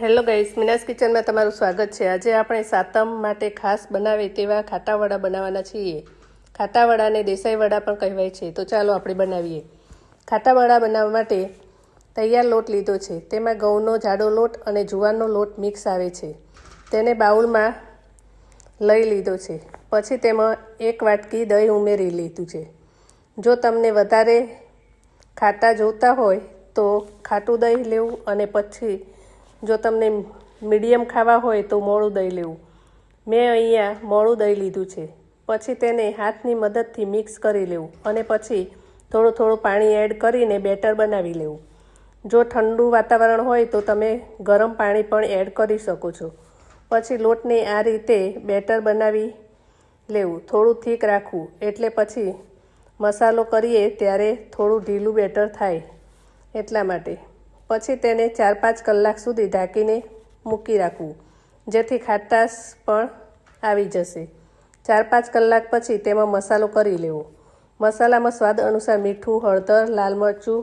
Hello guys, Meena's કિચનમાં તમારું સ્વાગત છે। આજે આપણે સાતમ માટે ખાસ બનાવે તેવા ખાટાવડા બનાવવાના છીએ। ખાટાવડાને દેસાઈ વડા પણ કહેવાય છે। તો ચાલો આપણે બનાવીએ। ખાટાવડા બનાવવા માટે તૈયાર લોટ લીધો છે। તેમાં ઘઉંનો જાડો લોટ અને જુવારનો લોટ મિક્સ આવે છે। તેને બાઉલમાં લઈ લીધો છે। પછી તેમાં 1 વાટકી દહીં ઉમેરી લીધું છે। જો તમને વધારે ખાટા જોતા હોય તો ખાટું દહીં લેવું અને પછી જો તમને મીડિયમ ખાવા હોય તો મોળું દહીં લેવું। મેં અહીંયા મોળું દહીં લીધું છે। પછી તેને હાથની મદદથી મિક્સ કરી લેવું અને પછી થોડું થોડું પાણી એડ કરીને બેટર બનાવી લેવું। જો ઠંડુ વાતાવરણ હોય તો તમે ગરમ પાણી પણ એડ કરી શકો છો। પછી લોટને આ રીતે બેટર બનાવી લેવું, થોડું થીક રાખવું, એટલે પછી મસાલો કરીએ ત્યારે થોડું ઢીલું બેટર થાય એટલા માટે। પછી તેને 4-5 કલાક સુધી ઢાંકીને મૂકી રાખવું, જેથી ખાટાશ પણ આવી જશે। 4-5 કલાક પછી તેમાં મસાલો કરી લેવો। મસાલામાં સ્વાદ અનુસાર મીઠું, હળદર, લાલ મરચું,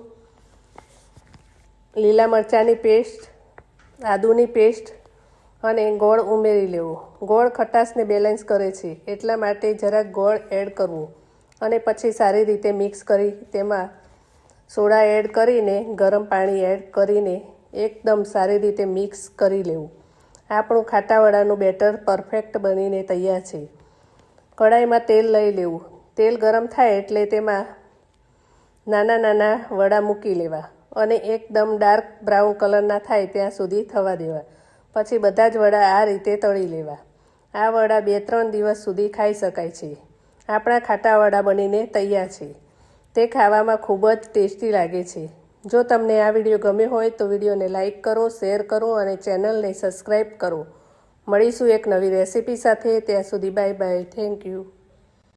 લીલા મરચાંની પેસ્ટ, આદુની પેસ્ટ અને ગોળ ઉમેરી લેવો। ગોળ ખટાશને બેલેન્સ કરે છે એટલા માટે જરાક ગોળ એડ કરવો અને પછી સારી રીતે મિક્સ કરી તેમાં સોડા એડ કરીને ગરમ પાણી એડ કરીને એકદમ સારી રીતે મિક્સ કરી લેવું। આપણું ખાટાવડાનું બેટર પરફેક્ટ બનીને તૈયાર છે। કડાઈમાં તેલ લઈ લેવું। તેલ ગરમ થાય એટલે તેમાં નાના નાના વડા મૂકી લેવા અને એકદમ ડાર્ક બ્રાઉન કલરના થાય ત્યાં સુધી થવા દેવા। પછી બધા જ વડા આ રીતે તળી લેવા। આ વડા 2-3 દિવસ સુધી ખાઈ શકાય છે। આપણા ખાટાવડા બનીને તૈયાર છે। તે ખાવામાં ખૂબ જ ટેસ્ટી લાગે છે। જો તમને આ વિડીયો ગમ્યો હોય તો વિડીયોને લાઇક કરો, શેર કરો અને ચેનલને સબસ્ક્રાઈબ કરો। મળીશું એક નવી રેસીપી સાથે। ત્યાં સુધી બાય બાય, થેન્ક યુ।